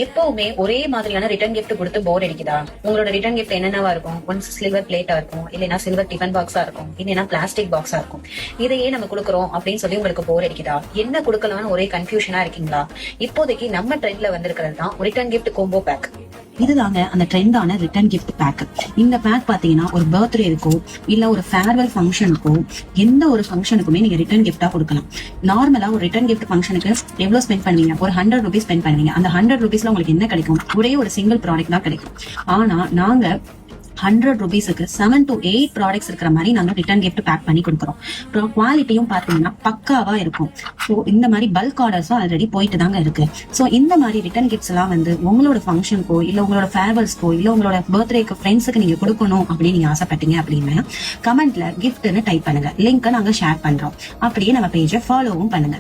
எப்பவுமே ஒரே மாதிரியான ரிட்டர்ன் கிஃப்ட் கொடுத்து போர் அடிக்குதா? உங்களோட ரிட்டர்ன் கிஃப்ட் என்னென்னவா இருக்கும்? ஒன்ஸ் சில்வர் பிளேட்டா இருக்கும், இல்லைன்னா சில்வர் டிஃபன் பாக்ஸா இருக்கும், இல்லைன்னா பிளாஸ்டிக் பாக்ஸா இருக்கும். இதையே நம்ம கொடுக்குறோம் அப்படின்னு சொல்லி உங்களுக்கு போர் அடிக்குதா? என்ன கொடுக்கலாம்னு ஒரே கன்ஃபியூஷனா இருக்கீங்களா? இப்போதைக்கு நம்ம ட்ரெண்ட்ல வந்திருக்கிறது தான் ரிட்டர்ன் கிஃப்ட் கோம்போ பேக். இதுதாங்க அந்த ட்ரெண்டான ரிட்டர்ன் கிஃப்ட் பேக். இந்த பேக் பாத்தீங்கன்னா ஒரு பர்த்டேக்கோ இல்ல ஒரு ஃபேர்வெல் ஃபங்க்ஷனுக்கோ எந்த ஒரு ஃபங்க்ஷனுக்குமே நீங்க ரிட்டர்ன் கிஃப்டா கொடுக்கலாம். நார்மலா ஒரு ரிட்டர்ன் கிஃப்ட் ஃபங்க்ஷனுக்கு எவ்வளவு ஸ்பெண்ட் பண்ணுவீங்க? ஒரு 100 rupees ஸ்பெண்ட் பண்ணுவீங்க. அந்த 100 rupeesல உங்களுக்கு என்ன கிடைக்கும்? ஒரே ஒரு சிங்கிள் ப்ராடக்ட் தான் கிடைக்கும். ஆனா நாங்க 100 rupeesக்கு 7 to 8 ப்ராடக்ட்ஸ் இருக்கிற மாதிரி நாங்க ரிட்டர்ன் கிஃப்ட் பேக் பண்ணி கொடுக்குறோம். அப்புறம் குவாலிட்டியும் பாத்தீங்கன்னா பக்காவா இருக்கும். ஸோ இந்த மாதிரி பல்க் ஆர்டர்ஸும் ஆல்ரெடி போயிட்டு தாங்க இருக்கு. ஸோ இந்த மாதிரி ரிட்டர்ன் கிஃப்ட்ஸ் எல்லாம் வந்து உங்களோட ஃபங்க்ஷனுக்கோ இல்ல உங்களோட ஃபேர்வெல்ஸ்க்கோ இல்ல உங்களோட பர்த்டேக்கு ஃப்ரெண்ட்ஸுக்கு நீங்க கொடுக்கணும் அப்படின்னு நீங்க ஆசைப்பட்டீங்க அப்படின்னா கமெண்ட்ல கிஃப்ட்னு டைப் பண்ணுங்க. லிங்க் நாங்க ஷேர் பண்றோம். அப்படியே நம்ம பேஜை ஃபாலோவும் பண்ணுங்க.